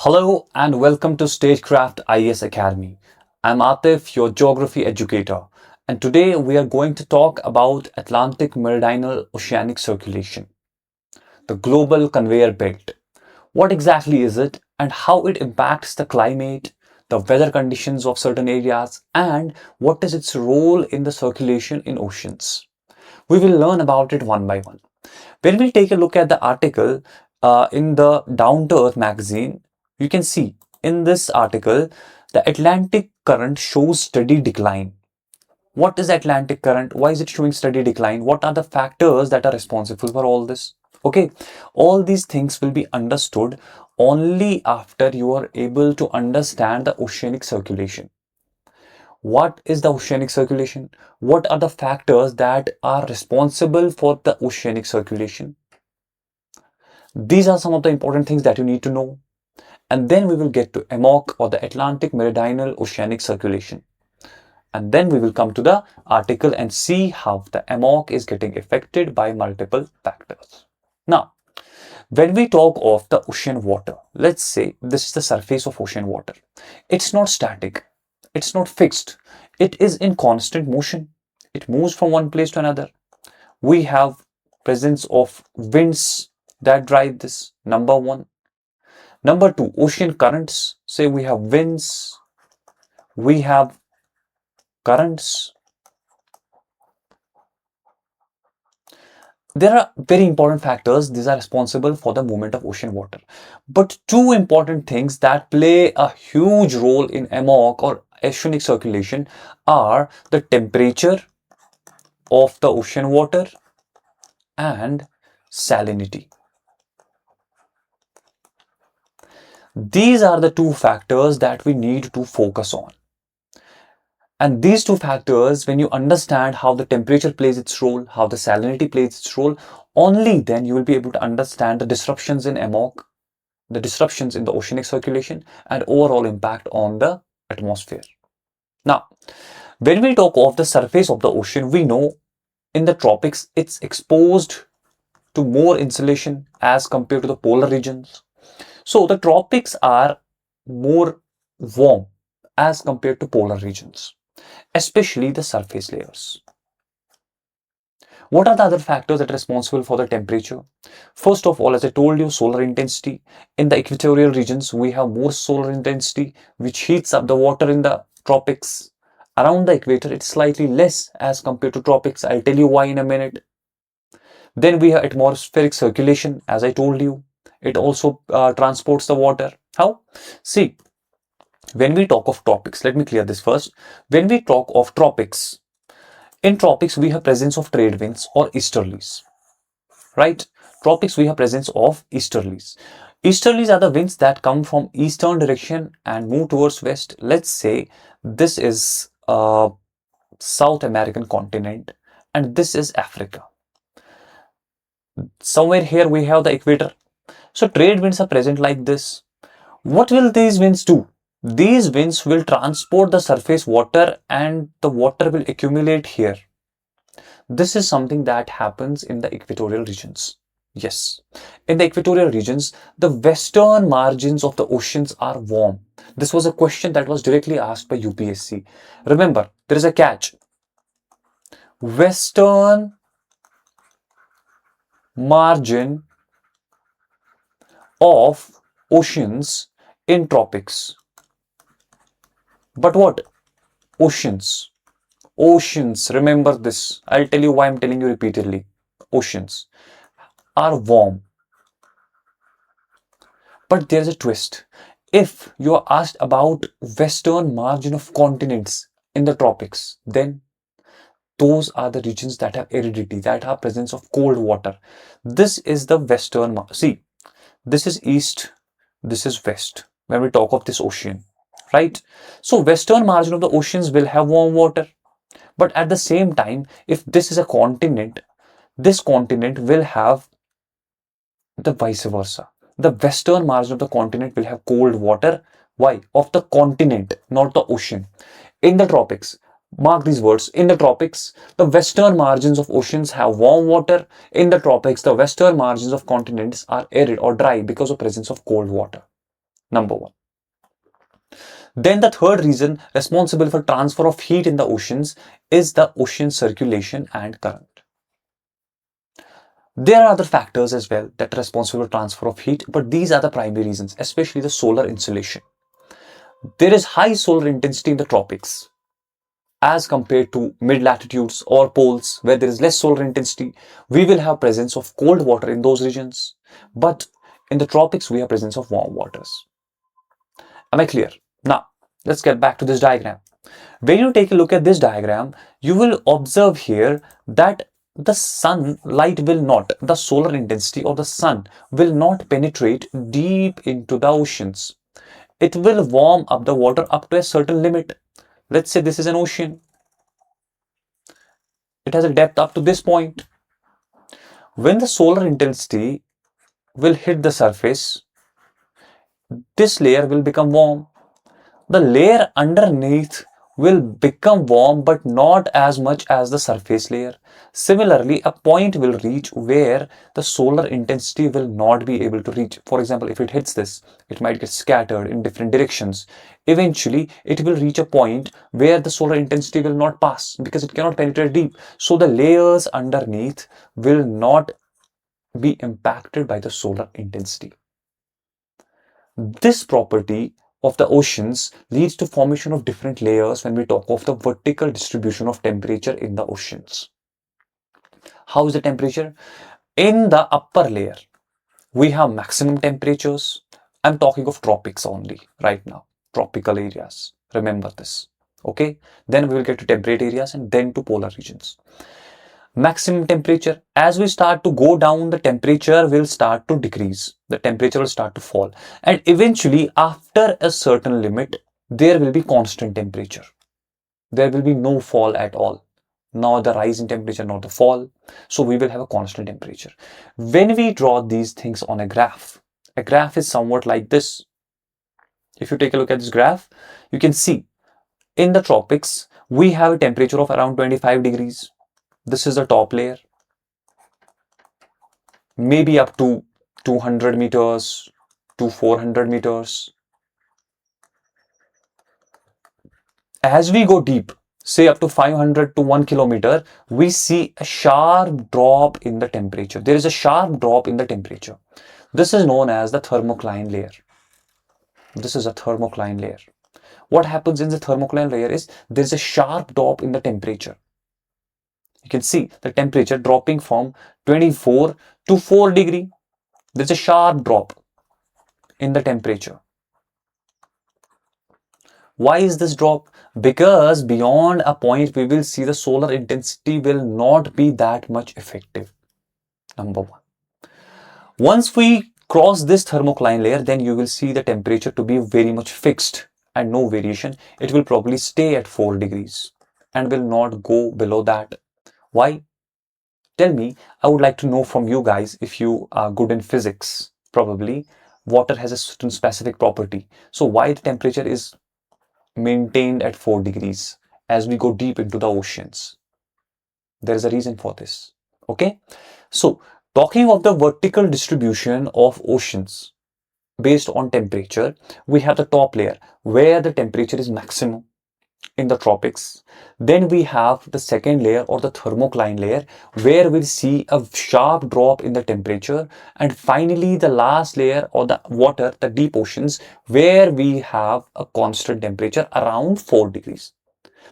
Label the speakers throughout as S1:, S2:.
S1: Hello and welcome to Statecraft IAS Academy. I'm Atif, your geography educator, and today we are going to talk about Atlantic Meridional Oceanic Circulation, the global conveyor belt. What exactly is it and how it impacts the climate, the weather conditions of certain areas, and what is its role in the circulation in oceans? We will learn about it one by one. When we take a look at the article in the Down to Earth magazine, you can see in this article, the Atlantic current shows steady decline. What is Atlantic current? Why is it showing steady decline? What are the factors that are responsible for all this? Okay, all these things will be understood only after you are able to understand the oceanic circulation. What is the oceanic circulation? What are the factors that are responsible for the oceanic circulation? These are some of the important things that you need to know. And then we will get to AMOC, or the Atlantic Meridional Oceanic Circulation. And then we will come to the article and see how the AMOC is getting affected by multiple factors. Now, when we talk of the ocean water, let's say this is the surface of ocean water. It's not static. It's not fixed. It is in constant motion. It moves from one place to another. We have presence of winds that drive this, number one. Number two, ocean currents. Say we have winds, we have currents. There are very important factors. These are responsible for the movement of ocean water. But two important things that play a huge role in AMOC or oceanic circulation are the temperature of the ocean water and salinity. These are the two factors that we need to focus on. And these two factors, when you understand how the temperature plays its role, how the salinity plays its role, only then you will be able to understand the disruptions in AMOC, the disruptions in the oceanic circulation, and overall impact on the atmosphere. Now, when we talk of the surface of the ocean, we know in the tropics, it's exposed to more insulation as compared to the polar regions. So the tropics are more warm as compared to polar regions, especially the surface layers. What are the other factors that are responsible for the temperature? First of all, as I told you, solar intensity. In the equatorial regions, we have more solar intensity, which heats up the water in the tropics. Around the equator, it's slightly less as compared to tropics. I'll tell you why in a minute. Then we have atmospheric circulation, as I told you. It also transports the water. How? See, when we talk of tropics, let me clear this first. When we talk of tropics, in tropics we have presence of trade winds or easterlies, right? Tropics we have presence of easterlies. Easterlies are the winds that come from eastern direction and move towards west. Let's say this is South American continent and this is Africa. Somewhere here we have the equator. So trade winds are present like this. What will these winds do? These winds will transport the surface water and the water will accumulate here. This is something that happens in the equatorial regions. Yes, in the equatorial regions, the western margins of the oceans are warm. This was a question that was directly asked by UPSC. Remember, there is a catch. Western margin of oceans in tropics. But what? Oceans. Oceans, remember this. I'll tell you why I'm telling you repeatedly. Oceans are warm. But there's a twist. If you are asked about western margin of continents in the tropics, then those are the regions that have aridity, that have presence of cold water. This is the western. See, this is east, this is west when we talk of this ocean, right? So western margin of the oceans will have warm water. But at the same time, if this is a continent, this continent will have the vice versa. The western margin of the continent will have cold water. Why? Of the continent, not the ocean. In the tropics, mark these words, in the tropics, the western margins of oceans have warm water. In the tropics, the western margins of continents are arid or dry because of presence of cold water. Number one. Then the third reason responsible for transfer of heat in the oceans is the ocean circulation and current. There are other factors as well that are responsible for transfer of heat, but these are the primary reasons, especially the solar insolation. There is high solar intensity in the tropics as compared to mid-latitudes or poles where there is less solar intensity. We will have presence of cold water in those regions, but in the tropics we have presence of warm waters. Am I clear? Now, let's get back to this diagram. When you take a look at this diagram, you will observe here that the sunlight will not, the solar intensity of the sun will not penetrate deep into the oceans. It will warm up the water up to a certain limit. Let's say this is an ocean. It has a depth up to this point. When the solar intensity will hit the surface, this layer will become warm. The layer underneath will become warm, but not as much as the surface layer. Similarly, a point will reach where the solar intensity will not be able to reach. For example, if it hits this, it might get scattered in different directions. Eventually, it will reach a point where the solar intensity will not pass because it cannot penetrate deep. So the layers underneath will not be impacted by the solar intensity. This property of the oceans leads to formation of different layers when we talk of the vertical distribution of temperature in the oceans. How is the temperature? In the upper layer, we have maximum temperatures. I'm talking of tropics only right now, tropical areas. Remember this. Okay, then we will get to temperate areas and then to polar regions. Maximum temperature, as we start to go down, the temperature will start to decrease, the temperature will start to fall, and eventually after a certain limit there will be constant temperature. There will be no fall at all, nor the rise in temperature nor the fall. So we will have a constant temperature. When we draw these things on a graph is somewhat like this. If you take a look at this graph, you can see in the tropics we have a temperature of around 25 degrees. This is the top layer, maybe up to 200 meters to 400 meters. As we go deep, say up to 500 to 1 kilometer, we see a sharp drop in the temperature. There is a sharp drop in the temperature. This is known as the thermocline layer. This is a thermocline layer. What happens in the thermocline layer is there is a sharp drop in the temperature. You can see the temperature dropping from 24 to 4 degree. There's a sharp drop in the temperature. Why is this drop? Because beyond a point we will see the solar intensity will not be that much effective. Number one. Once we cross this thermocline layer, then you will see the temperature to be very much fixed and no variation. It will probably stay at 4 degrees and will not go below that. Why? Tell me. I would like to know from you guys, if you are good in physics, probably water has a certain specific property. So why the temperature is maintained at 4 degrees as we go deep into the oceans? There is a reason for this. Okay, so talking of the vertical distribution of oceans based on temperature, we have the top layer where the temperature is maximum in the tropics. Then we have the second layer or the thermocline layer where we see a sharp drop in the temperature, and finally the last layer or the water, the deep oceans, where we have a constant temperature around 4 degrees.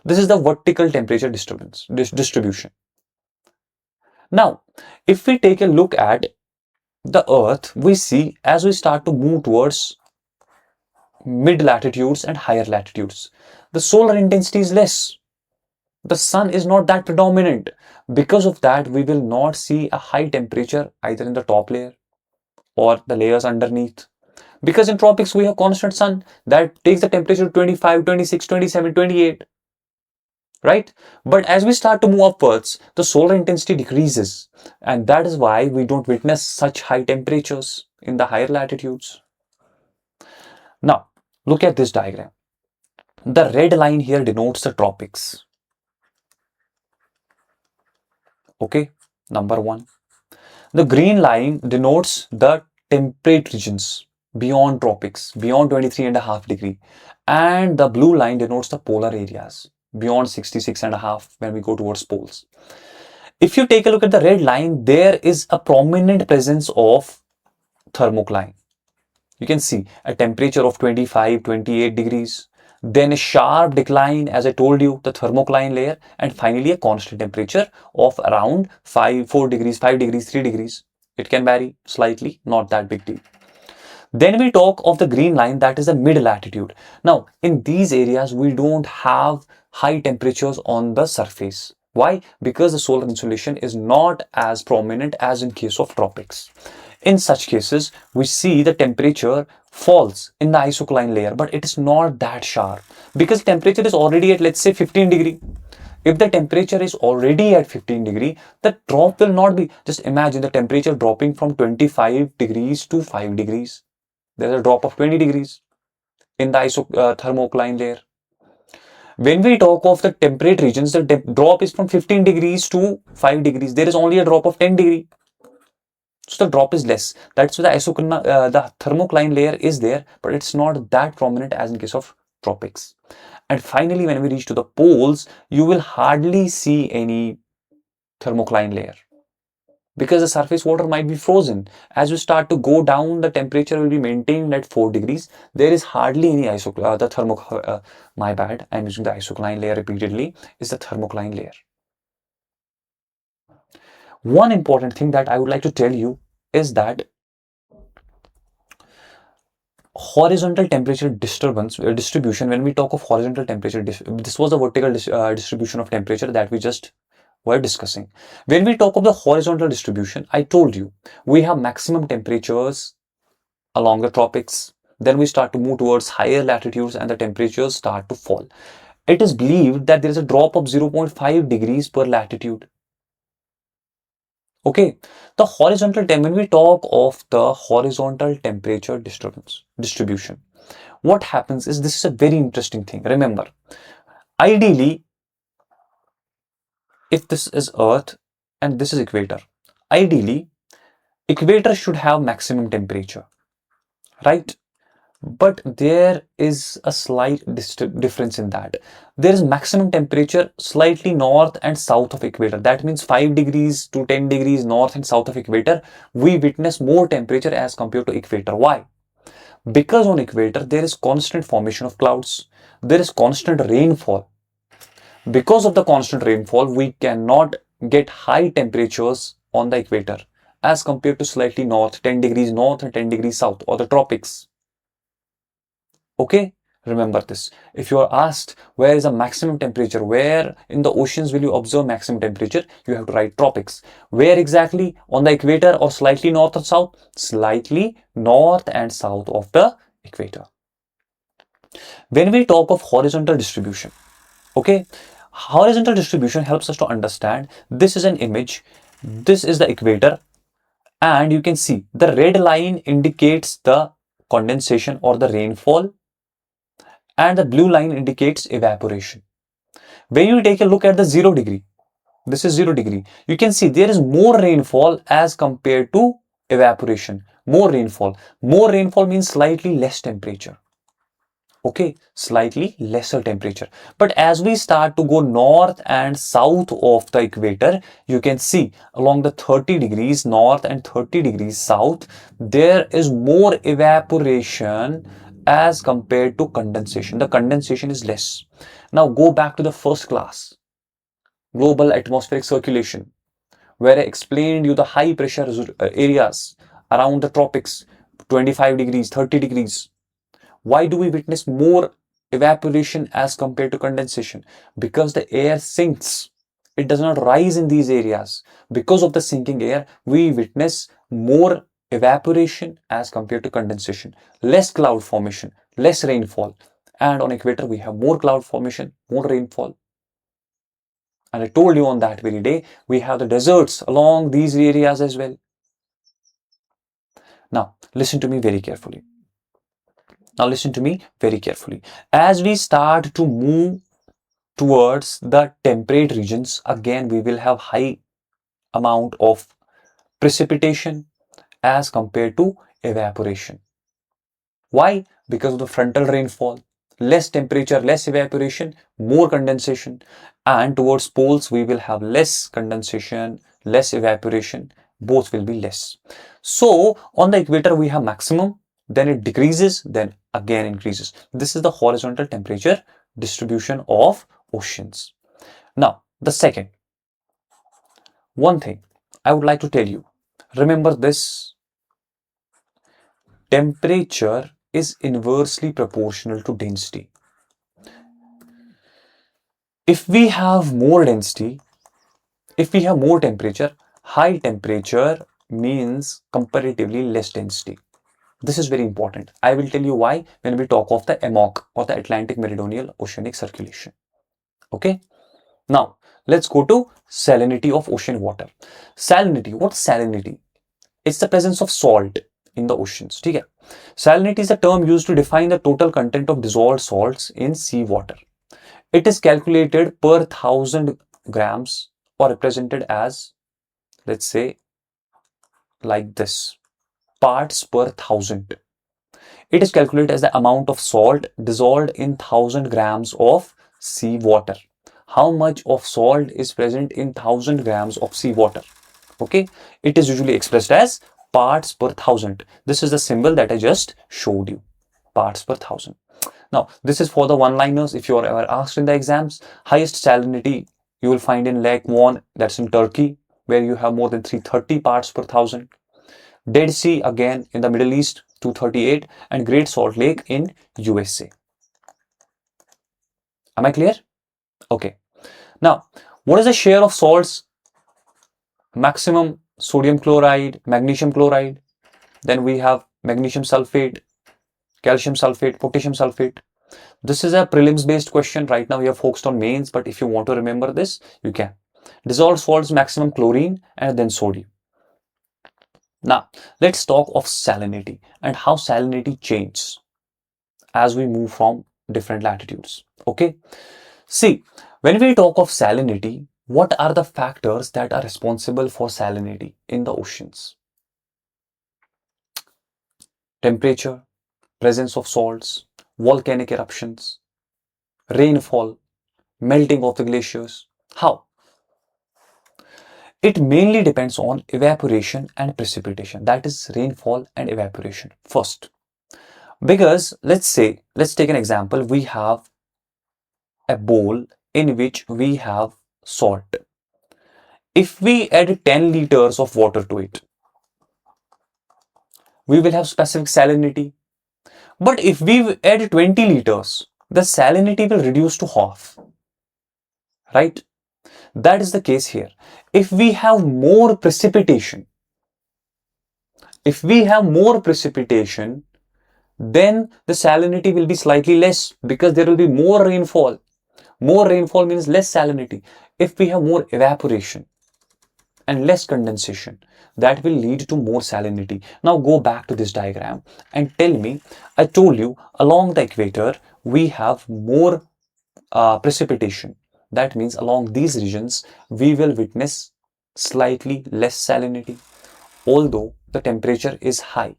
S1: This is the vertical temperature distribution. Now, if we take a look at the earth, we see as we start to move towards mid latitudes and higher latitudes, the solar intensity is less. The sun is not that predominant. Because of that, we will not see a high temperature either in the top layer or the layers underneath. Because in tropics, we have constant sun that takes the temperature to 25, 26, 27, 28. Right? But as we start to move upwards, the solar intensity decreases. And that is why we don't witness such high temperatures in the higher latitudes. Now, look at this diagram. The red line here denotes the tropics. Okay, number one. The green line denotes the temperate regions beyond tropics, beyond 23.5 degree. And the blue line denotes the polar areas, beyond 66.5 when we go towards poles. If you take a look at the red line, there is a prominent presence of thermocline. You can see a temperature of 25, 28 degrees, then a sharp decline, as I told you, the thermocline layer, and finally a constant temperature of around 4 degrees, 5 degrees, 3 degrees. It can vary slightly, not that big deal. Then we talk of the green line, that is the mid latitude. Now, in these areas, we don't have high temperatures on the surface. Why? Because the solar insolation is not as prominent as in case of tropics. In such cases, we see the temperature falls in the isocline layer, but it is not that sharp because temperature is already at, let's say, 15 degree. If the temperature is already at 15 degree, the drop will not be, just imagine the temperature dropping from 25 degrees to 5 degrees. There's a drop of 20 degrees in the thermocline layer. When we talk of the temperate regions, the drop is from 15 degrees to 5 degrees. There is only a drop of 10 degrees. So the drop is less. That's why the thermocline layer is there, but it's not that prominent as in case of tropics. And finally, when we reach to the poles, you will hardly see any thermocline layer because the surface water might be frozen. As you start to go down, the temperature will be maintained at 4 degrees. There is hardly any my bad, I'm using the isocline layer repeatedly, is the thermocline layer. One important thing that I would like to tell you is that horizontal temperature distribution, when we talk of horizontal temperature, this was the vertical distribution of temperature that we just were discussing. When we talk of the horizontal distribution, I told you we have maximum temperatures along the tropics. Then we start to move towards higher latitudes and the temperatures start to fall. It is believed that there is a drop of 0.5 degrees per latitude. Okay, the horizontal when we talk of the horizontal temperature distribution, what happens is, this is a very interesting thing. Remember, ideally, if this is Earth and this is equator, ideally, equator should have maximum temperature, right? But there is a slight difference in that. There is maximum temperature slightly north and south of equator. That means 5 degrees to 10 degrees north and south of equator, we witness more temperature as compared to equator. Why? Because on equator, there is constant formation of clouds. There is constant rainfall. Because of the constant rainfall, we cannot get high temperatures on the equator as compared to slightly north, 10 degrees north and 10 degrees south, or the tropics. Okay, remember this. If you are asked where is the maximum temperature, where in the oceans will you observe maximum temperature, you have to write tropics. Where exactly? On the equator or slightly north or south? Slightly north and south of the equator. When we talk of horizontal distribution, okay, horizontal distribution helps us to understand. This is an image. This is the equator, and you can see the red line indicates the condensation or the rainfall, and the blue line indicates evaporation. When you take a look at the 0 degree, this is 0 degree, you can see there is more rainfall as compared to evaporation. More rainfall. More rainfall means slightly less temperature. Okay, slightly lesser temperature. But as we start to go north and south of the equator, you can see along the 30 degrees north and 30 degrees south, there is more evaporation as compared to condensation. The condensation is less. Now go back to the first class, global atmospheric circulation, where I explained you the high pressure areas around the tropics, 25 degrees, 30 degrees. Why do we witness more evaporation as compared to condensation? Because the air sinks. It does not rise in these areas. Because of the sinking air, we witness more evaporation as compared to condensation. Less cloud formation, less rainfall. And on equator, we have more cloud formation, more rainfall. And I told you on that very day, we have the deserts along these areas as well. Now, listen to me very carefully. As we start to move towards the temperate regions, again, we will have high amount of precipitation as compared to evaporation. Why? Because of the frontal rainfall, less temperature, less evaporation, more condensation. And towards poles, we will have less condensation, less evaporation, both will be less. So on the equator, we have maximum, then it decreases, then again increases. This is the horizontal temperature distribution of oceans. Now, the second, one thing I would like to tell you, remember this: temperature is inversely proportional to density. If we have more density, if we have more temperature, high temperature means comparatively less density. This is very important. I will tell you why when we talk of the AMOC, or the Atlantic Meridional Oceanic Circulation. Okay. Now, let's go to salinity of ocean water. Salinity, what's salinity? It's the presence of salt in the oceans. Okay? Salinity is a term used to define the total content of dissolved salts in seawater. It is calculated per 1000 grams, or represented as, let's say, like this, parts per 1000. It is calculated as the amount of salt dissolved in 1000 grams of seawater. How much of salt is present in 1000 grams of seawater? Okay, it is usually expressed as parts per 1000. This is the symbol that I just showed you, parts per 1000. Now, this is for the one-liners. If you are ever asked in the exams, highest salinity you will find in Lake Van, that's in Turkey, where you have more than 330 parts per 1000. Dead Sea, again in the Middle East, 238, and Great Salt Lake in USA. Am I clear? Okay. Now, what is the share of salts? Maximum sodium chloride, magnesium chloride, then we have magnesium sulfate, calcium sulfate, potassium sulfate. This is a prelims based question. Right now we are focused on mains, but if you want to remember this, you can. Dissolved salts, maximum chlorine, and then sodium. Now, let's talk of salinity and how salinity changes as we move from different latitudes. Okay. See, when we talk of salinity, what are the factors that are responsible for salinity in the oceans? Temperature, presence of salts, volcanic eruptions, rainfall, melting of the glaciers. How? It mainly depends on evaporation and precipitation. That is rainfall and evaporation first. Because let's take an example. We have a bowl in which we have salt. If we add 10 liters of water to it, we will have specific salinity. But if we add 20 liters, the salinity will reduce to half. Right? That is the case here. If we have more precipitation, then the salinity will be slightly less because there will be more rainfall. More rainfall means less salinity. If we have more evaporation and less condensation, that will lead to more salinity. Now go back to this diagram and tell me, I told you along the equator we have more precipitation. That means along these regions we will witness slightly less salinity, although the temperature is high.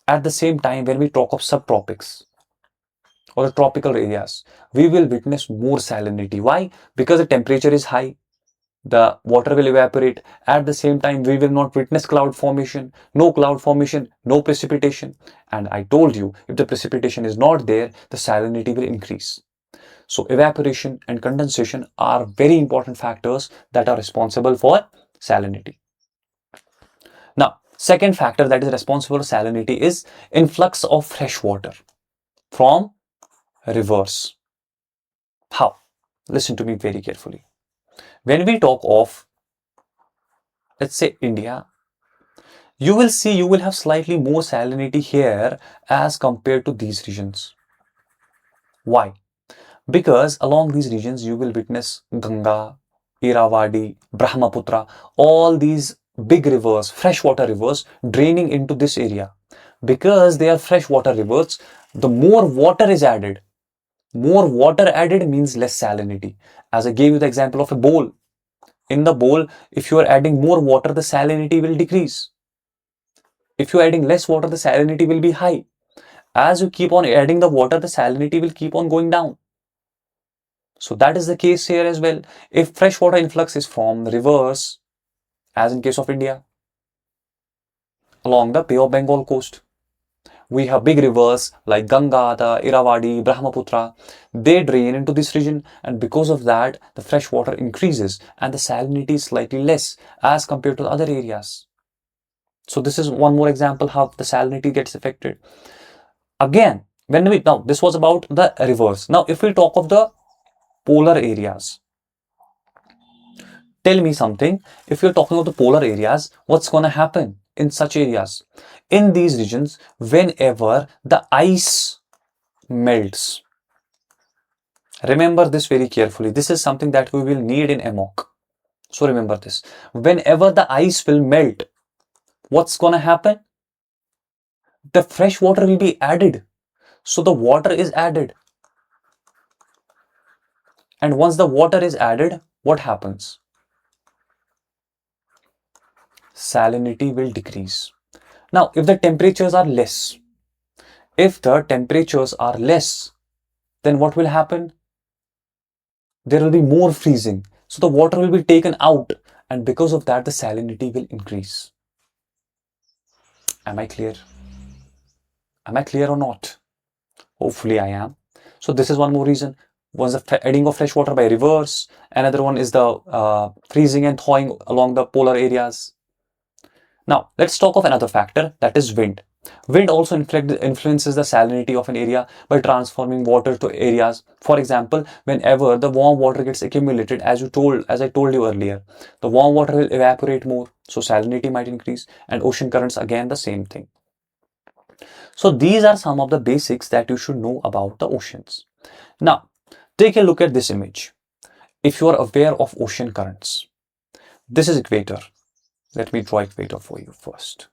S1: At the same time, when we talk of subtropics or the tropical areas, we will witness more salinity. Why? Because the temperature is high, the water will evaporate. At the same time, we will not witness cloud formation. No cloud formation, no precipitation. And I told you, if the precipitation is not there, the salinity will increase. So evaporation and condensation are very important factors that are responsible for salinity. Now, second factor that is responsible for salinity is influx of fresh water from rivers. How? Listen to me very carefully. When we talk of, let's say, India, you will have slightly more salinity here as compared to these regions. Why? Because along these regions you will witness Ganga, Irrawaddy, Brahmaputra, all these big rivers, freshwater rivers draining into this area. Because they are freshwater rivers, the more water is added. More water added means less salinity. As I gave you the example of a bowl. In the bowl, if you are adding more water, the salinity will decrease. If you're adding less water, the salinity will be high. As you keep on adding the water, the salinity will keep on going down. So that is the case here as well. If freshwater influx is from rivers, as in case of India, along the Bay of Bengal coast, we have big rivers like Ganga, the Irrawaddy, Brahmaputra. They drain into this region, and because of that, the fresh water increases and the salinity is slightly less as compared to other areas. So this is one more example how the salinity gets affected. Again, now this was about the rivers. Now, if we talk of the polar areas, tell me something. If you're talking about the polar areas, what's going to happen in such areas? In these regions, whenever the ice melts, remember this very carefully. This is something that we will need in AMOC. So remember this. Whenever the ice will melt, what's going to happen? The fresh water will be added. So the water is added. And once the water is added, what happens? Salinity will decrease. Now, if the temperatures are less, then what will happen? There will be more freezing. So the water will be taken out, and because of that, the salinity will increase. Am I clear? Am I clear or not? Hopefully I am. So this is one more reason. One is the adding of fresh water by rivers. Another one is the freezing and thawing along the polar areas. Now, let's talk of another factor, that is wind. Wind also influences the salinity of an area by transforming water to areas. For example, whenever the warm water gets accumulated, as I told you earlier, the warm water will evaporate more, so salinity might increase, and ocean currents again the same thing. So these are some of the basics that you should know about the oceans. Now, take a look at this image. If you are aware of ocean currents, this is equator. Let me draw equator for you first.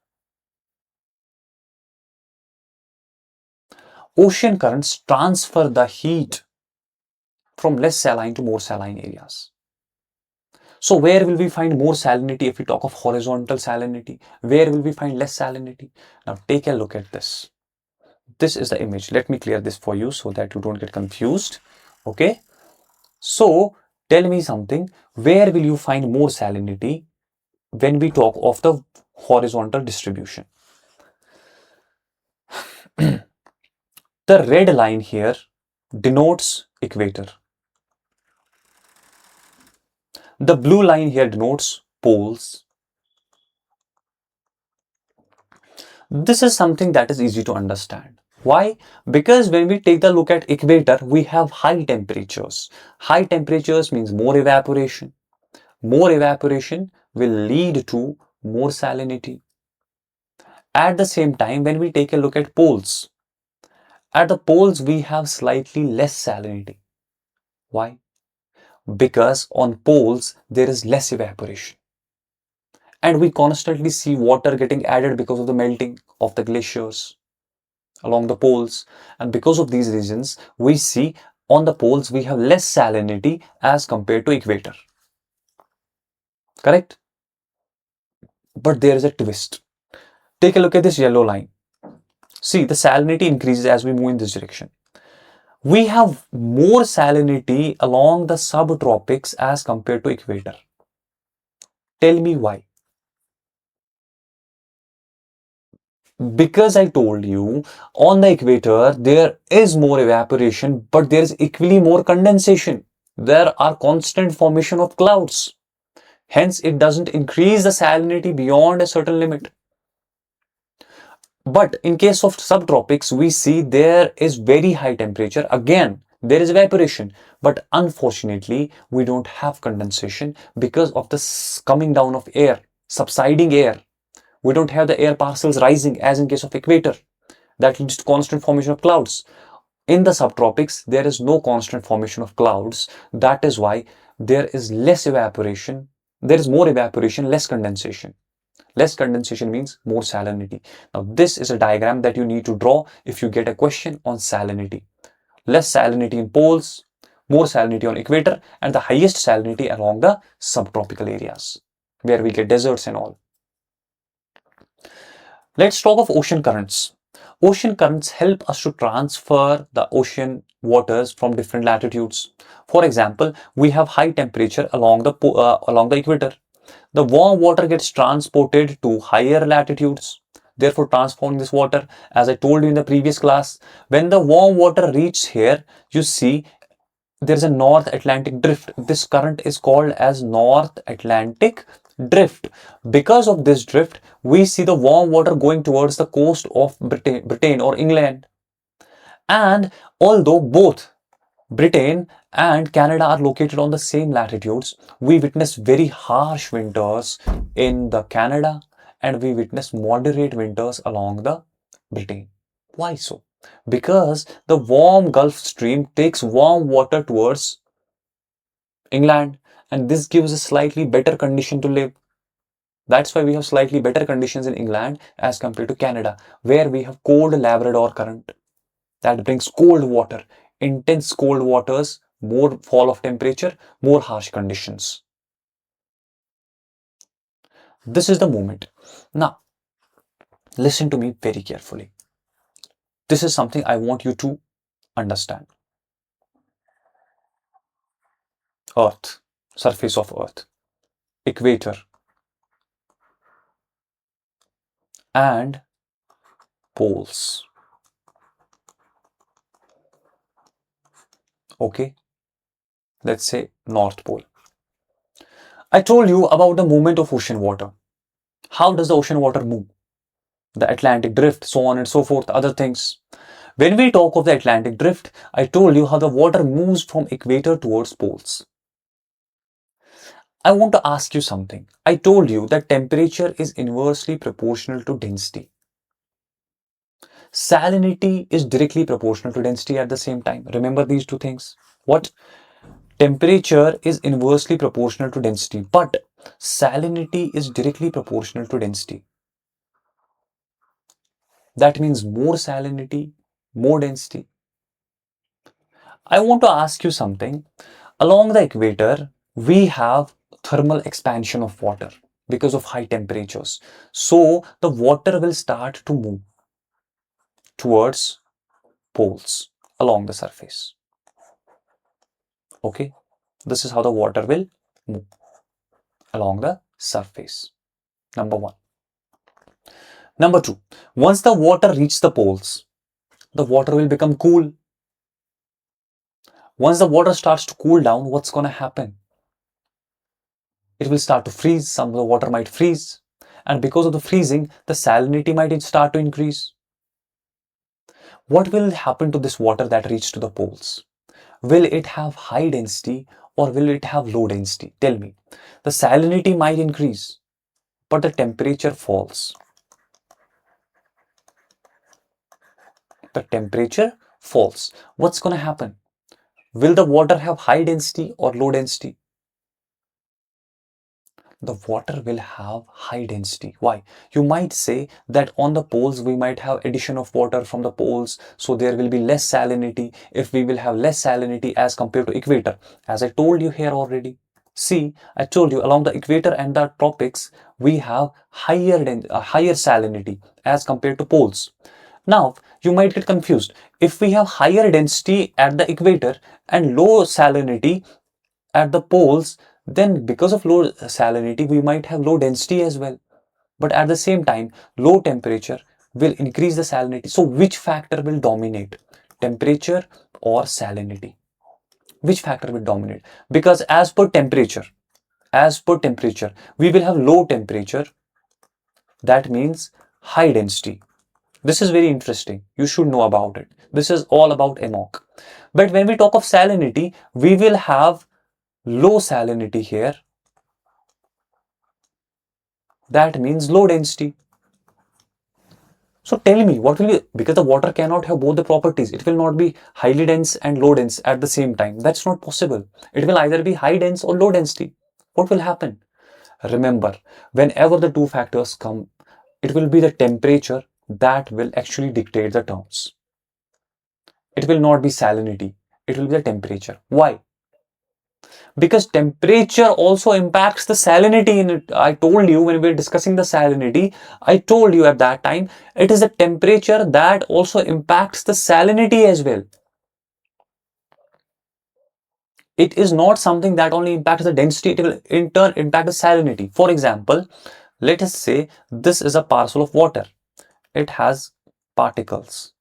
S1: Ocean currents transfer the heat from less saline to more saline areas. So where will we find more salinity if we talk of horizontal salinity? Where will we find less salinity? Now take a look at this. This is the image. Let me clear this for you so that you don't get confused. Okay. So tell me something. Where will you find more salinity when we talk of the horizontal distribution? The red line here denotes equator. The blue line here denotes poles. This is something that is easy to understand. Why? Because when we take a look at equator, we have high temperatures. High temperatures means more evaporation. More evaporation will lead to more salinity. At the same time, when we take a look at poles, at the poles we have slightly less salinity. Why? Because on poles there is less evaporation. And we constantly see water getting added because of the melting of the glaciers along the poles. And because of these reasons, we see on the poles we have less salinity as compared to equator. Correct? But there is a twist. Take a look at this yellow line. See, the salinity increases as we move in this direction. We have more salinity along the subtropics as compared to equator. Tell me why. Because I told you, on the equator, there is more evaporation, but there is equally more condensation. There are constant formation of clouds. Hence, it doesn't increase the salinity beyond a certain limit. But in case of subtropics, we see there is very high temperature. Again, there is evaporation, but unfortunately, we don't have condensation because of the coming down of air, subsiding air. We don't have the air parcels rising as in case of equator. That leads to constant formation of clouds. In the subtropics, there is no constant formation of clouds. That is why there is less evaporation. There is more evaporation, less condensation. Less condensation means more salinity. Now, this is a diagram that you need to draw if you get a question on salinity. Less salinity in poles, more salinity on equator, and the highest salinity along the subtropical areas where we get deserts and all. Let's talk of ocean currents. Ocean currents help us to transfer the ocean waters from different latitudes. For example, we have high temperature along the equator. The warm water gets transported to higher latitudes, therefore transforming this water. As I told you in the previous class, when the warm water reaches here, you see there is a North Atlantic drift. This current is called as North Atlantic drift. Because of this drift, we see the warm water going towards the coast of Britain or England. And although both Britain and Canada are located on the same latitudes, we witness very harsh winters in the Canada and we witness moderate winters along the Britain. Why so? Because the warm Gulf Stream takes warm water towards England and this gives a slightly better condition to live. That's why we have slightly better conditions in England as compared to Canada, where we have cold Labrador current that brings cold water, intense cold waters, more fall of temperature, more harsh conditions. This is the moment. Now, listen to me very carefully. This is something I want you to understand. Earth, surface of Earth, equator, and poles. Okay, let's say North Pole. I told you about the movement of ocean water. How does the ocean water move? The Atlantic drift, so on and so forth, other things. When we talk of the Atlantic drift, I told you how the water moves from equator towards poles. I want to ask you something. I told you that temperature is inversely proportional to density. Salinity is directly proportional to density at the same time. Remember these two things. What? Temperature is inversely proportional to density, but salinity is directly proportional to density. That means more salinity, more density. I want to ask you something. Along the equator, we have thermal expansion of water because of high temperatures. So the water will start to move towards poles along the surface. Okay, this is how the water will move along the surface. Number one. Number two, once the water reaches the poles, the water will become cool. Once the water starts to cool down, what's going to happen? It will start to freeze. Some of the water might freeze. And because of the freezing, the salinity might start to increase. What will happen to this water that reaches to the poles? Will it have high density or will it have low density? Tell me. The salinity might increase, but the temperature falls. The temperature falls. What's going to happen? Will the water have high density or low density? The water will have high density. Why? You might say that on the poles we might have addition of water from the poles, so there will be less salinity. If we will have less salinity as compared to equator, as I told you here already. See, I told you along the equator and the tropics we have higher salinity as compared to poles. Now, you might get confused. If we have higher density at the equator and low salinity at the poles, then because of low salinity, we might have low density as well. But at the same time, low temperature will increase the salinity. So which factor will dominate? Temperature or salinity? Which factor will dominate? Because as per temperature, we will have low temperature. That means high density. This is very interesting. You should know about it. This is all about AMOC. But when we talk of salinity, we will have low salinity here. That means low density. So tell me, what will be, because the water cannot have both the properties. It will not be highly dense and low dense at the same time. That's not possible. It will either be high dense or low density. What will happen? Remember, whenever the two factors come, it will be the temperature that will actually dictate the terms. It will not be salinity. It will be the temperature. Why? Because temperature also impacts the salinity in it. I told you when we were discussing the salinity, I told you at that time, it is the temperature that also impacts the salinity as well. It is not something that only impacts the density, it will in turn impact the salinity. For example, let us say this is a parcel of water. It has particles,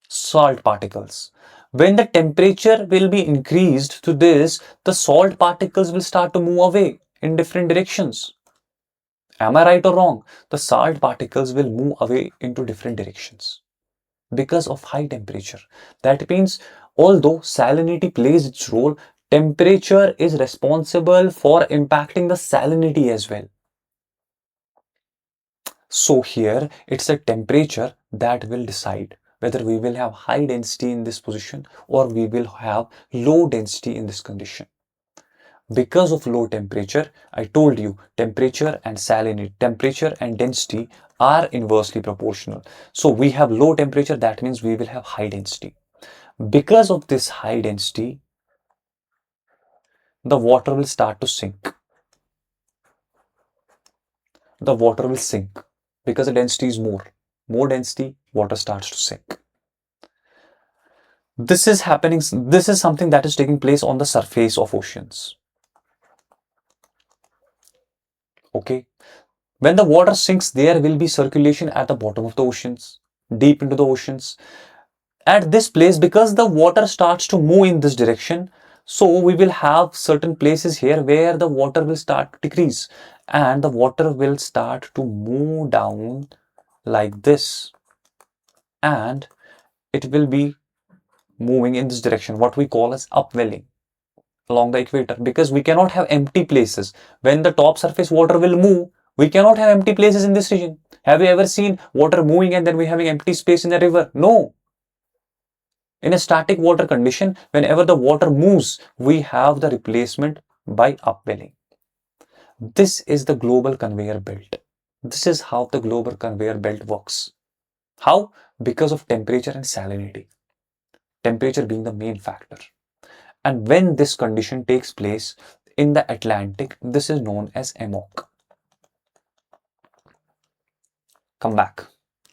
S1: salt particles. When the temperature will be increased to this, the salt particles will start to move away in different directions. Am I right or wrong? The salt particles will move away into different directions because of high temperature. That means, although salinity plays its role, temperature is responsible for impacting the salinity as well. So here, it's a temperature that will decide whether we will have high density in this position or we will have low density in this condition. Because of low temperature, I told you temperature and salinity, temperature and density are inversely proportional. So we have low temperature, that means we will have high density. Because of this high density, the water will start to sink. The water will sink because the density is more. More density, water starts to sink. This is happening, this is something that is taking place on the surface of oceans. Okay. When the water sinks, there will be circulation at the bottom of the oceans, deep into the oceans. At this place, because the water starts to move in this direction, so we will have certain places here where the water will start to decrease and the water will start to move down like this, and it will be moving in this direction, what we call as upwelling along the equator, because we cannot have empty places. When the top surface water will move, we cannot have empty places in this region. Have you ever seen water moving and then we having empty space in the river? No. In a static water condition, whenever the water moves, we have the replacement by upwelling. This is the global conveyor belt. This is how the global conveyor belt works. How? Because of temperature and salinity. Temperature being the main factor. And when this condition takes place in the Atlantic, this is known as AMOC. Come back.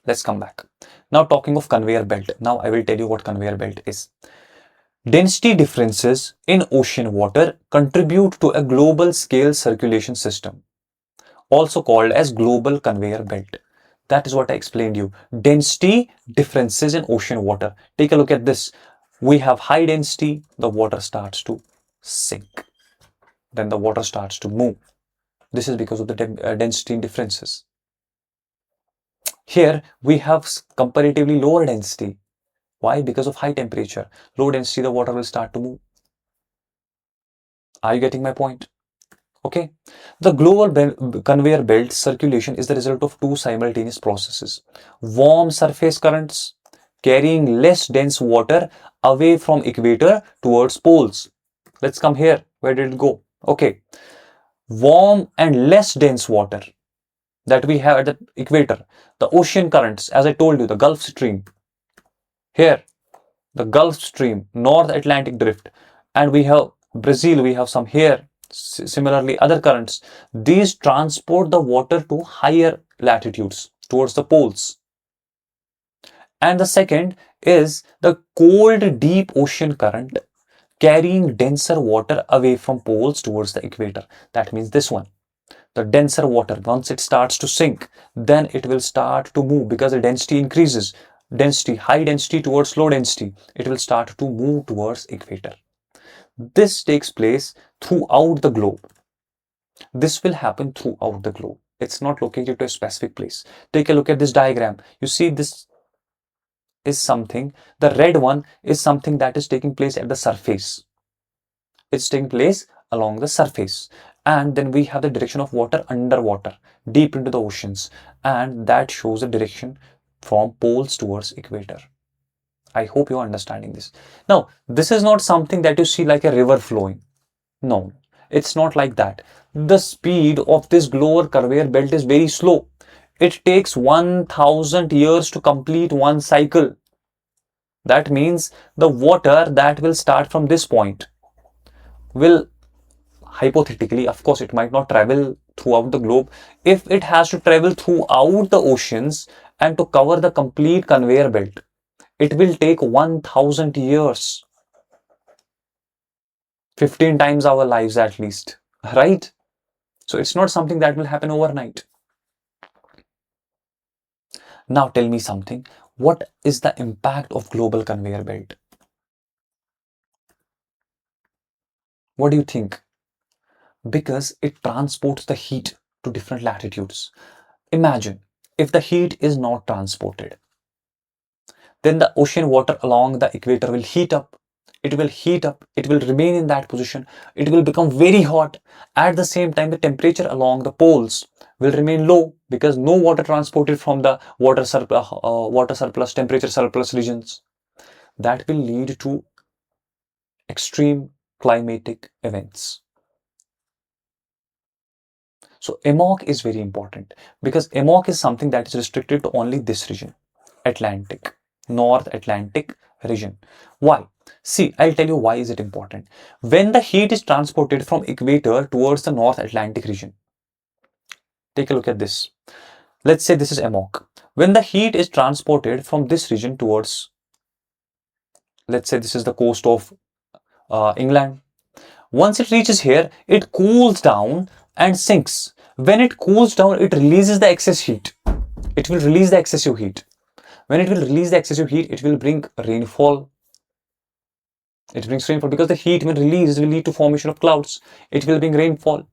S1: Let's come back. Now talking of conveyor belt. Now I will tell you what conveyor belt is. Density differences in ocean water contribute to a global scale circulation system, also called as global conveyor belt. That is what I explained you. Density differences in ocean water. Take a look at this. We have high density, the water starts to sink. Then the water starts to move. This is because of the density differences. Here we have comparatively lower density. Why? Because of high temperature. Low density, the water will start to move. Are you getting my point? Okay. The global conveyor belt circulation is the result of two simultaneous processes. Warm surface currents carrying less dense water away from equator towards poles. Let's come here. Where did it go? Okay. Warm and less dense water that we have at the equator. The ocean currents, as I told you, the Gulf Stream. Here, the Gulf Stream, North Atlantic Drift, and we have Brazil, we have some here. Similarly, other currents. These transport the water to higher latitudes towards the poles. And the second is the cold deep ocean current carrying denser water away from poles towards the equator. That means this one. The denser water, once it starts to sink, then it will start to move because the density increases. Density, high density towards low density, it will start to move towards equator. This takes place throughout the globe. This will happen throughout the globe. It's not located to a specific place. Take a look at this diagram. You see, this is something, the red one is something that is taking place at the surface. It's taking place along the surface. And then we have the direction of water underwater, deep into the oceans. And that shows the direction from poles towards equator. I hope you're understanding this. Now, this is not something that you see like a river flowing. No, it's not like that. The speed of this global conveyor belt is very slow. It takes 1000 years to complete one cycle. That means the water that will start from this point, will, hypothetically, of course, it might not travel throughout the globe. If it has to travel throughout the oceans and to cover the complete conveyor belt, it will take 1000 years. 15 times our lives at least, right? So it's not something that will happen overnight. Now tell me something. What is the impact of global conveyor belt? What do you think? Because it transports the heat to different latitudes. Imagine if the heat is not transported, then the ocean water along the equator will heat up. It will heat up, it will remain in that position, it will become very hot. At the same time, the temperature along the poles will remain low because no water transported from the water surplus, temperature surplus regions. That will lead to extreme climatic events. So AMOC is very important because AMOC is something that is restricted to only this region, Atlantic, North Atlantic region. Why? See, I'll tell you why is it important. When the heat is transported from equator towards the North Atlantic region, take a look at this. Let's say this is AMOC. When the heat is transported from this region towards, let's say this is the coast of England. Once it reaches here, it cools down and sinks. When it cools down, it releases the excess heat. It will release the excessive heat. When it will release the excessive heat, it will bring rainfall. It brings rainfall because the heat when released will lead to formation of clouds. It will bring rainfall.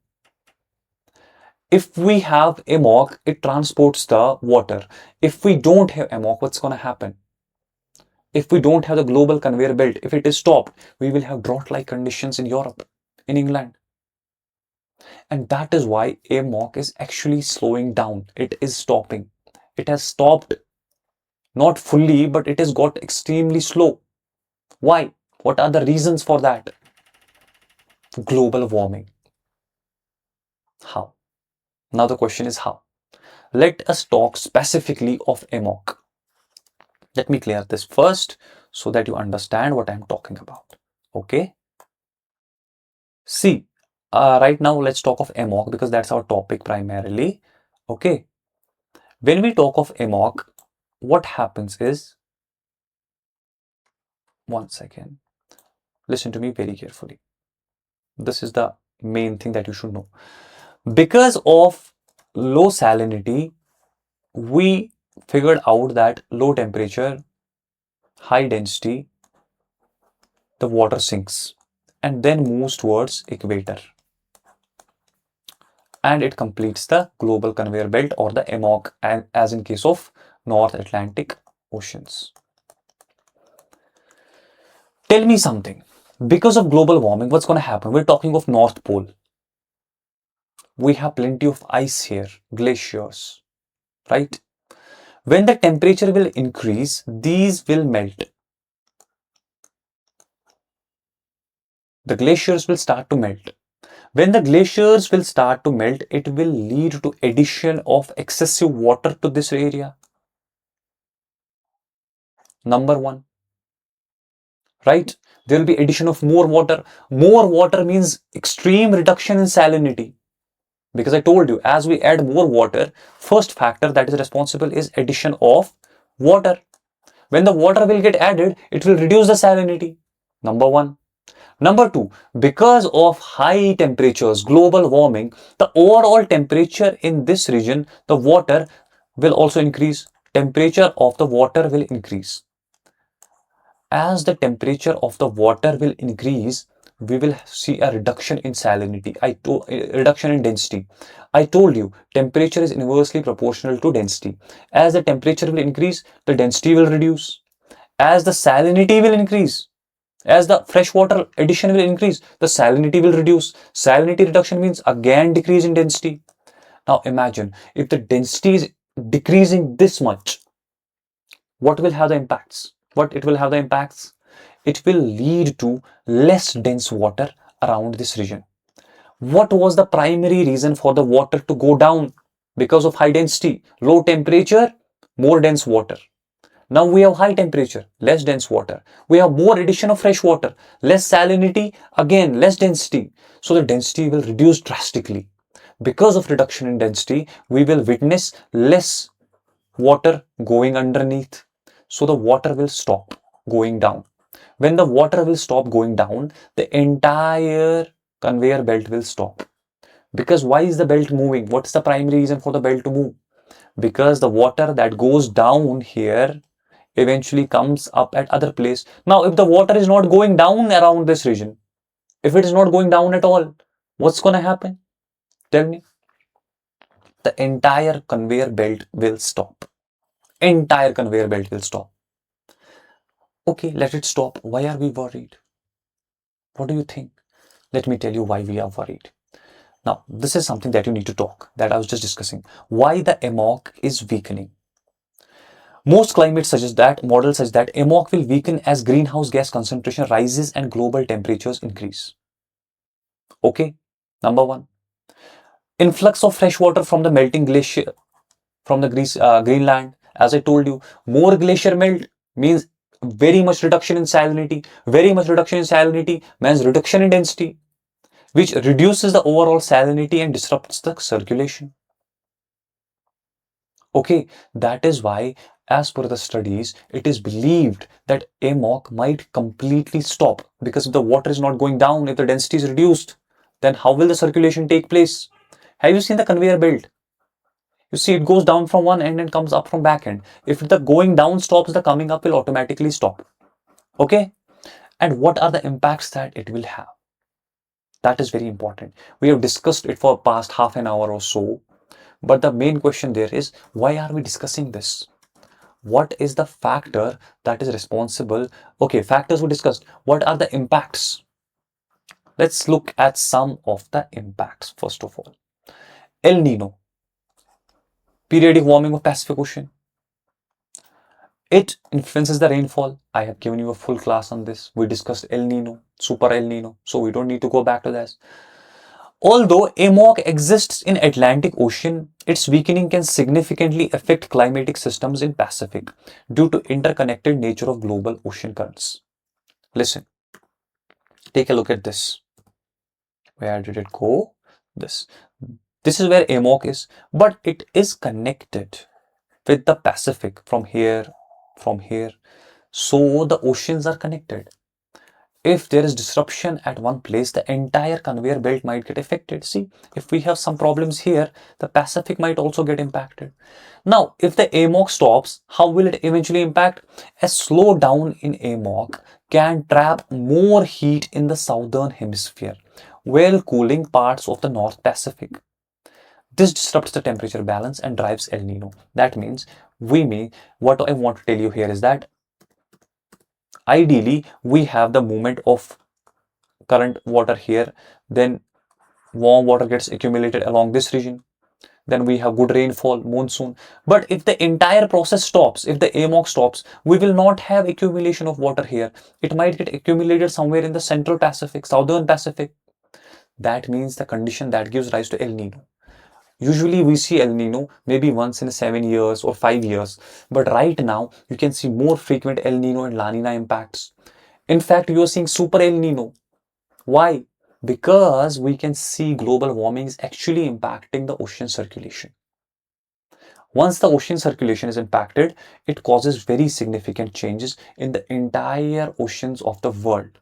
S1: If we have AMOC, it transports the water. If we don't have AMOC, what's going to happen? If we don't have the global conveyor belt, if it is stopped, we will have drought-like conditions in Europe, in England. And that is why AMOC is actually slowing down. It is stopping. It has stopped, not fully, but it has got extremely slow. Why? What are the reasons for that? Global warming. How? Now the question is how? Let us talk specifically of AMOC. Let me clear this first so that you understand what I'm talking about. Okay? See, right now let's talk of AMOC because that's our topic primarily. Okay? When we talk of AMOC, what happens is, one second, listen to me very carefully. This is the main thing that you should know. Because of low salinity, we figured out that low temperature, high density, the water sinks and then moves towards equator. And it completes the global conveyor belt or the AMOC, as in case of North Atlantic oceans. Tell me something. Because of global warming, what's going to happen? We're talking of North Pole. We have plenty of ice here, glaciers, right? When the temperature will increase, these will melt. The glaciers will start to melt. When the glaciers will start to melt, it will lead to addition of excessive water to this area. Number one, right? There will be addition of more water. More water means extreme reduction in salinity. Because I told you, as we add more water, first factor that is responsible is addition of water. When the water will get added, it will reduce the salinity. Number one. Number two, because of high temperatures, global warming, the overall temperature in this region, the water will also increase. Temperature of the water will increase. As the temperature of the water will increase, we will see a reduction in salinity, reduction in density. I told you, temperature is inversely proportional to density. As the temperature will increase, the density will reduce. As the salinity will increase, as the freshwater addition will increase, the salinity will reduce. Salinity reduction means again decrease in density. Now imagine, if the density is decreasing this much, what will have the impacts? It will lead to less dense water around this region. What was the primary reason for the water to go down? Because of high density, low temperature, more dense water. Now we have high temperature, less dense water. We have more addition of fresh water, less salinity, again less density. So the density will reduce drastically. Because of reduction in density, we will witness less water going underneath. So the water will stop going down. When the water will stop going down, the entire conveyor belt will stop. Because why is the belt moving? What is the primary reason for the belt to move? Because the water that goes down here eventually comes up at other place. Now, if the water is not going down around this region, if it is not going down at all, what's going to happen? Tell me. The entire conveyor belt will stop. Entire conveyor belt will stop. Okay, let it stop. Why are we worried? What do you think? Let me tell you why we are worried. Now, this is something that you need to talk, that I was just discussing. Why the AMOC is weakening. Most climates models suggest that AMOC will weaken as greenhouse gas concentration rises and global temperatures increase. Okay, number one. Influx of fresh water from the melting glacier, from the Greenland. As I told you, more glacier melt means very much reduction in salinity. Very much reduction in salinity means reduction in density, which reduces the overall salinity and disrupts the circulation. Okay, that is why, as per the studies, it is believed that AMOC might completely stop, because if the water is not going down, if the density is reduced, then how will the circulation take place? Have you seen the conveyor belt? You see, it goes down from one end and comes up from back end. If the going down stops, the coming up will automatically stop. Okay? And what are the impacts that it will have? That is very important. We have discussed it for past half an hour or so. But the main question there is, why are we discussing this? What is the factor that is responsible? Okay, factors we discussed. What are the impacts? Let's look at some of the impacts first of all. El Nino. Periodic warming of Pacific Ocean. It influences the rainfall. I have given you a full class on this. We discussed El Nino, Super El Nino, so we don't need to go back to this. Although AMOC exists in Atlantic Ocean, its weakening can significantly affect climatic systems in Pacific due to interconnected nature of global ocean currents. Listen, take a look at this. Where did it go? This is where AMOC is, but it is connected with the Pacific from here. So the oceans are connected. If there is disruption at one place, the entire conveyor belt might get affected. See, if we have some problems here, the Pacific might also get impacted. Now, if the AMOC stops, how will it eventually impact? A slowdown in AMOC can trap more heat in the southern hemisphere while cooling parts of the North Pacific. This disrupts the temperature balance and drives El Nino. That means what I want to tell you here is that ideally we have the movement of current water here, then warm water gets accumulated along this region, then we have good rainfall, monsoon. But if the entire process stops, if the AMOC stops, we will not have accumulation of water here. It might get accumulated somewhere in the central Pacific, southern Pacific. That means the condition that gives rise to El Nino. Usually we see El Nino maybe once in 7 years or 5 years, but right now you can see more frequent El Nino and La Nina impacts. In fact, you are seeing Super El Nino. Why? Because we can see global warming is actually impacting the ocean circulation. Once the ocean circulation is impacted, it causes very significant changes in the entire oceans of the world.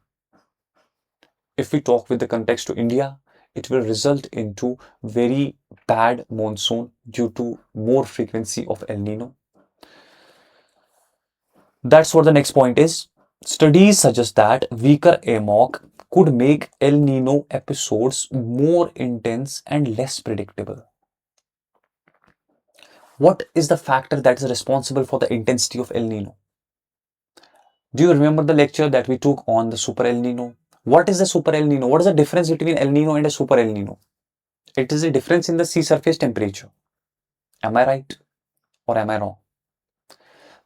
S1: If we talk with the context to India, it will result into very bad monsoon due to more frequency of El Nino. That's what the next point is. Studies suggest that weaker AMOC could make El Nino episodes more intense and less predictable. What is the factor that is responsible for the intensity of El Nino? Do you remember the lecture that we took on the Super El Nino? What is the Super El Nino? What is the difference between El Nino and a Super El Nino? It is a difference in the sea surface temperature. Am I right or am I wrong?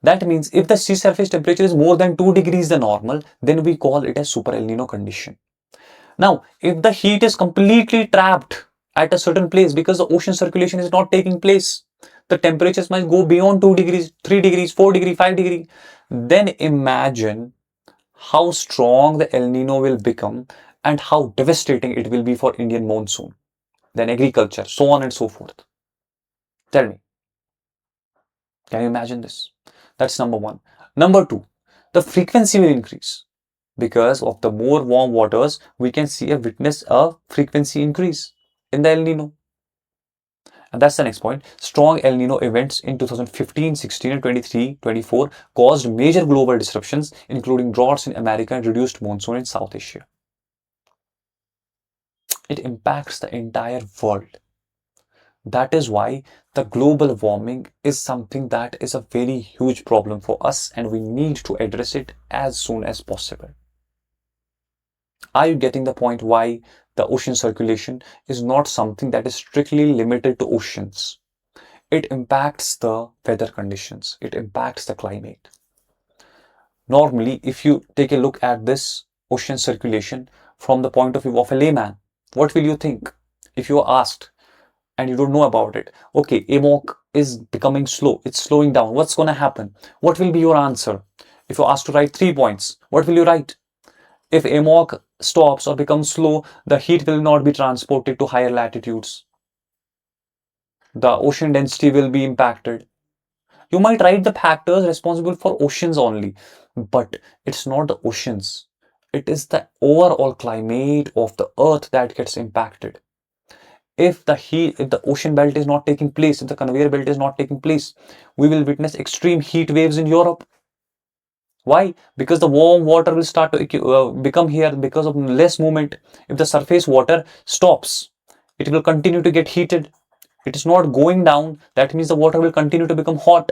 S1: That means if the sea surface temperature is more than 2 degrees the normal, then we call it a Super El Nino condition. Now, if the heat is completely trapped at a certain place because the ocean circulation is not taking place, The temperatures might go beyond 2 degrees, 3 degrees, 4 degrees, 5 degrees. Then imagine how strong the El Nino will become and how devastating it will be for Indian monsoon, then agriculture, so on and so forth. Tell me, can you imagine this? That's number one. Number two, the frequency will increase. Because of the more warm waters, we can witness a frequency increase in the El Nino. And that's the next point. Strong El Nino events in 2015, 16, and 23, 24 caused major global disruptions, including droughts in America and reduced monsoon in South Asia. It impacts the entire world. That is why the global warming is something that is a very huge problem for us, and we need to address it as soon as possible. Are you getting the point why the ocean circulation is not something that is strictly limited to oceans? It impacts the weather conditions. It impacts the climate. Normally, if you take a look at this ocean circulation from the point of view of a layman, what will you think? If you are asked and you don't know about it, okay, AMOC is becoming slow. It's slowing down. What's going to happen? What will be your answer? If you're asked to write 3 points, what will you write? If AMOC stops or becomes slow, the heat will not be transported to higher latitudes. The ocean density will be impacted. You might write the factors responsible for oceans only, but it's not the oceans. It is the overall climate of the earth that gets impacted. If the ocean belt is not taking place, if the conveyor belt is not taking place, we will witness extreme heat waves in Europe. Why? Because the warm water will start to become here because of less movement. If the surface water stops, it will continue to get heated. It is not going down. That means the water will continue to become hot.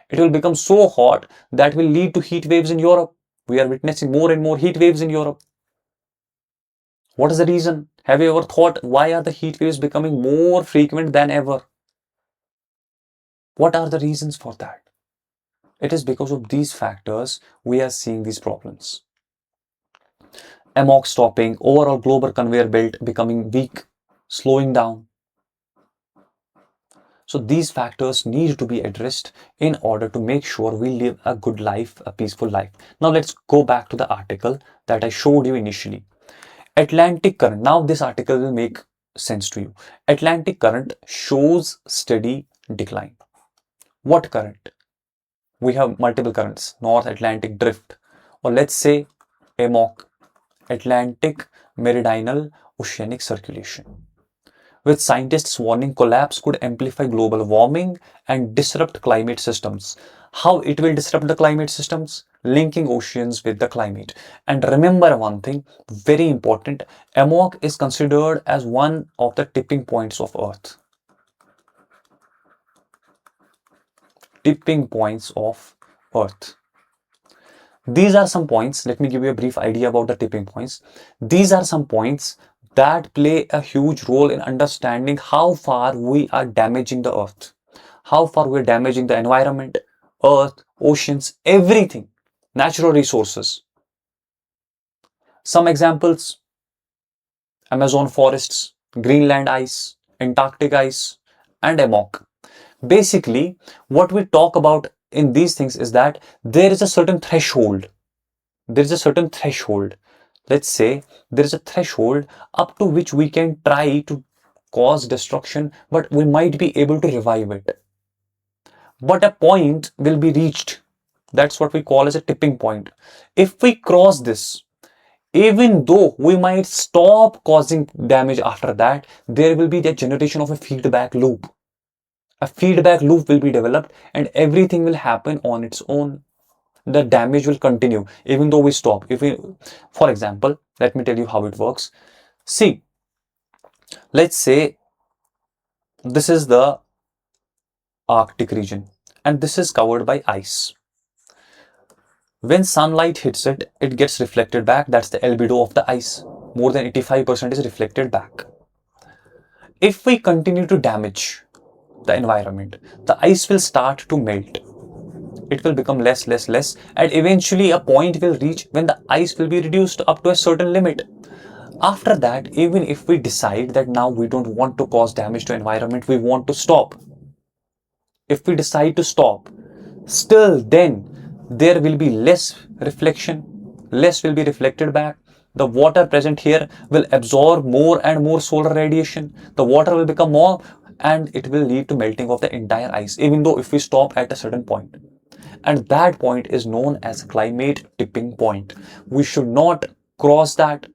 S1: It will become so hot that will lead to heat waves in Europe. We are witnessing more and more heat waves in Europe. What is the reason? Have you ever thought why are the heat waves becoming more frequent than ever? What are the reasons for that? It is because of these factors we are seeing these problems. AMOC stopping, overall global conveyor belt becoming weak, slowing down. So these factors need to be addressed in order to make sure we live a good life, a peaceful life. Now let's go back to the article that I showed you initially. Atlantic current. Now this article will make sense to you. Atlantic current shows steady decline. What current? We have multiple currents. North Atlantic drift, or let's say AMOC, Atlantic Meridional Oceanic Circulation, with scientists warning collapse could amplify global warming and disrupt climate systems. How it will disrupt the climate systems? Linking oceans with the climate. And remember one thing, very important, AMOC is considered as one of the tipping points of Earth. Tipping points of Earth. These are some points. Let me give you a brief idea about the tipping points. These are some points that play a huge role in understanding how far we are damaging the earth, how far we're damaging the environment, earth, oceans, everything, natural resources. Some examples: Amazon forests, Greenland ice, Antarctic ice, and AMOC. Basically, what we talk about in these things is that there is a certain threshold. There is a certain threshold. Let's say there is a threshold up to which we can try to cause destruction, but we might be able to revive it. But a point will be reached. That's what we call as a tipping point. If we cross this, even though we might stop causing damage after that, there will be the generation of a feedback loop. A feedback loop will be developed and everything will happen on its own. The damage will continue even though we stop. For example, let me tell you how it works. See, let's say this is the Arctic region and this is covered by ice. When sunlight hits it, it gets reflected back. That's the albedo of the ice. More than 85% is reflected back. If we continue to damage the environment, the ice will start to melt. It will become less, and eventually a point will reach when the ice will be reduced up to a certain limit. After that, even if we decide that now we don't want to cause damage to environment, we want to stop, if we decide to stop, still then there will be less reflection, less will be reflected back. The water present here will absorb more and more solar radiation. The water will become more and it will lead to melting of the entire ice, even though if we stop at a certain point. And that point is known as climate tipping point. We should not cross that.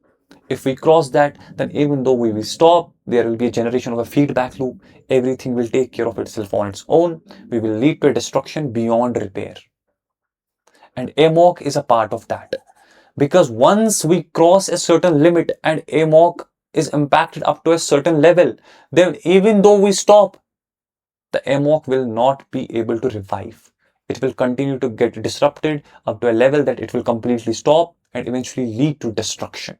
S1: If we cross that, then even though we will stop, there will be a generation of a feedback loop. Everything will take care of itself on its own. We will lead to a destruction beyond repair. And AMOC is a part of that. Because once we cross a certain limit and AMOC is impacted up to a certain level, then even though we stop, the AMOC will not be able to revive. It will continue to get disrupted up to a level that it will completely stop and eventually lead to destruction.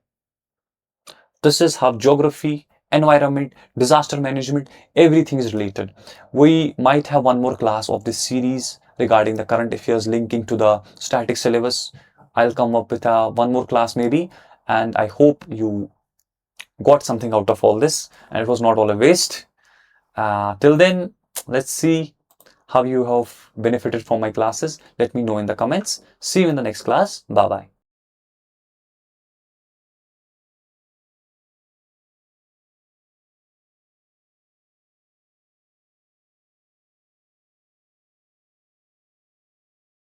S1: This is how geography, environment, disaster management, everything is related. We might have one more class of this series regarding the current affairs linking to the static syllabus. I'll come up with one more class maybe, and I hope you got something out of all this and it was not all a waste. Till then, let's see how you have benefited from my classes. Let me know in the comments. See you in the next class. Bye bye.